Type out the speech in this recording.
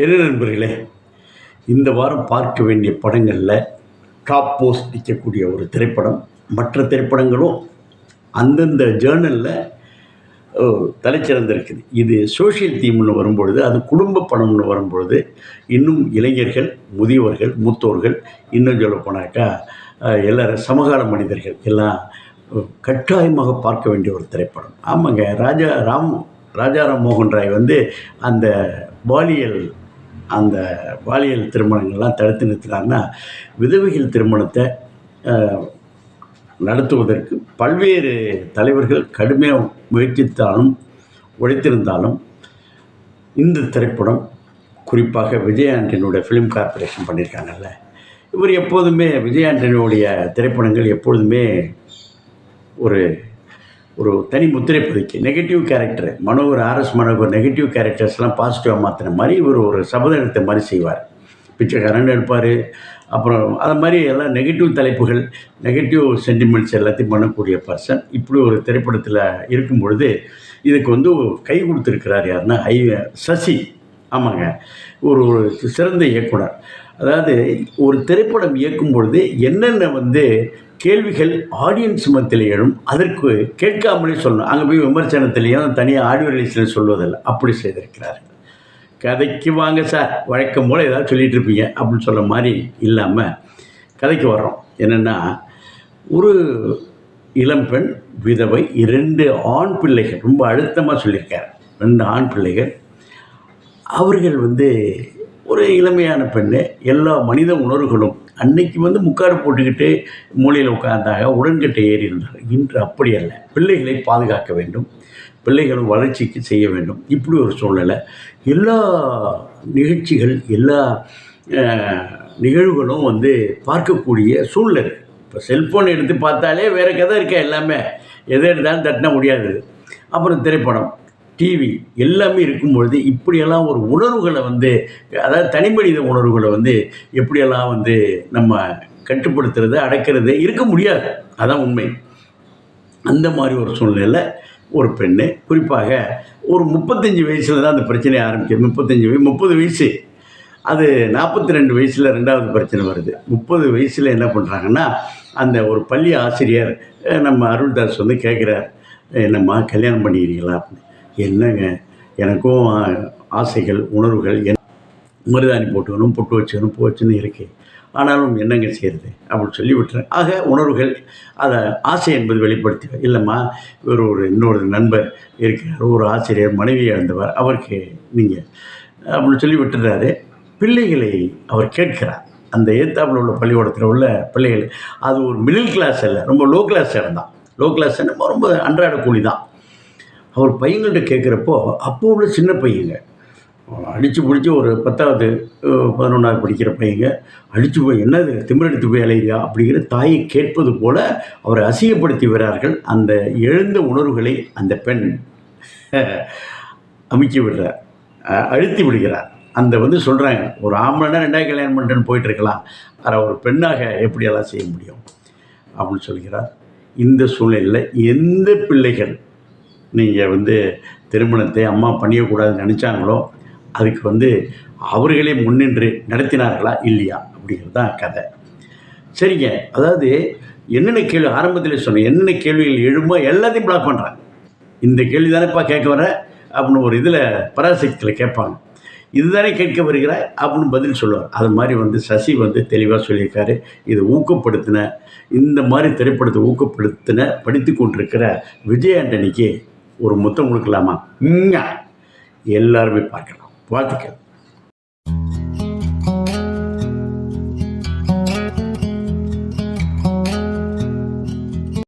என்ன நண்பர்களே, இந்த வாரம் பார்க்க வேண்டிய படங்களில் டாப் போஸ்ட் நிற்கக்கூடிய ஒரு திரைப்படம். மற்ற திரைப்படங்களும் அந்தந்த ஜேர்னலில் தலைச்சிறந்திருக்குது. இது சோஷியல் தீம்னு வரும்பொழுது, அது குடும்ப படம்னு வரும்பொழுது, இன்னும் இளைஞர்கள், முதியவர்கள், மூத்தோர்கள், இன்னும் சொல்ல போனாக்கா எல்லோரும் சமகால மனிதர்கள் எல்லாம் கட்டாயமாக பார்க்க வேண்டிய ஒரு திரைப்படம். ஆமாங்க, ராஜாராம் மோகன் ராய் அந்த பாலியல் திருமணங்கள்லாம் தடுத்து நிறுத்தினார்னா, விதவைகள் திருமணத்தை நடத்துவதற்கு பல்வேறு தலைவர்கள் கடுமையாக முயற்சித்தாலும் உழைத்திருந்தாலும் இந்த திரைப்படம் குறிப்பாக விஜய் ஆண்டனியோட ஃபிலிம் கார்ப்பரேஷன் பண்ணியிருக்காங்கல்ல, இவர் எப்போதுமே விஜய் ஆண்டனியோடைய திரைப்படங்கள் எப்பொழுதுமே ஒரு ஒரு தனி முத்திரை பதிக்கு நெகட்டிவ் கேரக்டர் மனோகர் நெகட்டிவ் கேரக்டர்ஸ்லாம் பாசிட்டிவாக மாற்றின மாதிரி இவர் ஒரு சபதம் எடுத்த மாதிரி செய்வார். பிச்சைக்காரன் எடுப்பார். அப்புறம் அது மாதிரி எல்லாம் நெகட்டிவ் தலைப்புகள், நெகட்டிவ் சென்டிமெண்ட்ஸ் எல்லாத்தையும் பண்ணக்கூடிய பர்சன். இப்படி ஒரு திரைப்படத்தில் இருக்கும் பொழுது இதுக்கு கை கொடுத்துருக்கிறார் யாருன்னா சசி. ஆமாங்க, ஒரு சிறந்த இயக்குனர். அதாவது ஒரு திரைப்படம் இயக்கும் பொழுது என்னென்ன கேள்விகள் ஆடியன்ஸ் மத்தியில் எழும், அதற்கு கேட்காமலே சொல்லணும். அங்கே போய் விமர்சனத்திலையும் தனியாக ஆடியோ ரிலீஸில் சொல்வதில்லை, அப்படி செய்திருக்கிறார்கள். கதைக்கு வாங்க சார், வழக்கம் போல் ஏதாவது சொல்லிகிட்டு இருப்பீங்க அப்படின்னு சொல்ல மாதிரி இல்லாமல் கதைக்கு வர்றோம். என்னென்னா, ஒரு இளம்பெண் விதவை, 2 ஆண் பிள்ளைகள், ரொம்ப அழுத்தமாக சொல்லியிருக்கார். 2 ஆண் பிள்ளைகள். அவர்கள் ஒரு இளமையான பெண்ணு, எல்லா மனித உணர்வுகளும் அன்னைக்கு முக்காடு போட்டுக்கிட்டு மூலையில் உட்கார்ந்தாக உடன்கட்டை ஏறி இருந்தார். இன்று அப்படி அல்ல. பிள்ளைகளை பாதுகாக்க வேண்டும், பிள்ளைகளும் வளர்ச்சிக்கு செய்ய வேண்டும். இப்படி ஒரு சூழ்நிலை. எல்லா நிகழ்ச்சிகள், எல்லா நிகழ்வுகளும் பார்க்கக்கூடிய சூழ்நிலை. இப்போ செல்ஃபோன் எடுத்து பார்த்தாலே வேறு கதை இருக்கா, எல்லாமே எதை எடுத்தாலும் தட்டினா முடியாது. அப்புறம் திரைப்படம், டிவி எல்லாமே இருக்கும்பொழுது இப்படியெல்லாம் ஒரு உணர்வுகளை அதாவது தனிமனித உணர்வுகளை எப்படியெல்லாம் நம்ம கட்டுப்படுத்துறது, அடக்கிறது இருக்க முடியாது. அதான் உண்மை. அந்த மாதிரி ஒரு சூழ்நிலையில் ஒரு பெண்ணு, குறிப்பாக ஒரு 35 வயசில் தான் அந்த பிரச்சனை ஆரம்பிக்குது. 30 வயசு, அது 42 வயசில் 2வது பிரச்சனை வருது. 30 வயசில் என்ன பண்ணுறாங்கன்னா, அந்த ஒரு பள்ளி ஆசிரியர் நம்ம அருள்தாஸ் கேட்குறார், என்னம்மா கல்யாணம் பண்ணிக்கிறீங்களா அப்படின்னு. என்னங்க, எனக்கும் ஆசைகள், உணர்வுகள், மருதாணி போட்டுக்கணும், பொட்டு வச்சுக்கணும், பூ வச்சுன்னு இருக்குது. ஆனாலும் என்னங்க செய்கிறது அப்படின்னு சொல்லி விட்டுறேன். ஆக உணர்வுகள், அதை ஆசை என்பது வெளிப்படுத்தி, இல்லைம்மா இன்னொரு நண்பர் இருக்கிறார், ஒரு ஆசிரியர், மனைவி இழந்தவர், அவருக்கு நீங்கள் அப்படின்னு சொல்லி விட்டுறாரு. பிள்ளைகளை அவர் கேட்கிறார். அந்த ஏத்தாப்பில் உள்ள பள்ளிக்கூடத்தில் உள்ள பிள்ளைகள், அது ஒரு மிடில் கிளாஸ் அல்ல, ரொம்ப லோ கிளாஸ் இடம் தான். லோ கிளாஸ் ரொம்ப அன்றாட கூலி தான். அவர் பையங்கள்கிட்ட கேட்குறப்போ, அப்போ உள்ள சின்ன பையங்க அடித்து பிடிச்சி ஒரு 10வது 11வது படிக்கிற பையங்க அடித்து போய், என்னது திமிரெடுத்து போய் அலையிறியா அப்படிங்கிற தாயை கேட்பது போல் அவரை அசிங்கப்படுத்தி வரார்கள். அந்த எழுந்த உணர்வுகளை அந்த பெண் அமுக்கி விடுறார், அழுத்தி விடுகிறார். அந்த சொல்கிறாங்க, ஒரு ஆம்பளைனா 2வது கல்யாணம் பண்ணிட்டுன்னு போயிட்டுருக்கலாம், அதை ஒரு பெண்ணாக எப்படியெல்லாம் செய்ய முடியும் அப்படின்னு சொல்கிறார். இந்த சூழ்நிலையில் எந்த பிள்ளைகள் நீங்கள் திருமணத்தை அம்மா பண்ணியக்கூடாதுன்னு நினச்சாங்களோ, அதுக்கு அவர்களே முன்னின்று நடத்தினார்களா இல்லையா அப்படிங்கிறது தான் கதை. சரிங்க, அதாவது என்னென்ன கேள்வி ஆரம்பத்தில் சொன்னேன், என்னென்ன கேள்விகள் எழுமோ எல்லாத்தையும் பிளாக் பண்ணுறாங்க. இந்த கேள்வி தானேப்பா கேட்க வர அப்படின்னு ஒரு இதில் பராசக்தியில் கேட்பாங்க. இதுதானே கேட்க வருகிறார் அப்படின்னு பதில் சொல்லுவார். அது மாதிரி சசி தெளிவாக சொல்லியிருக்காரு. இதை ஊக்கப்படுத்தின, இந்த மாதிரி திரைப்படத்தை ஊக்கப்படுத்தின படித்து கொண்டிருக்கிற விஜய் ஆண்டனிக்கு ஒரு முத்தம் கொடுக்கலாமா? எல்லாருமே பார்க்கலாம். வாழ்த்துக்கள்.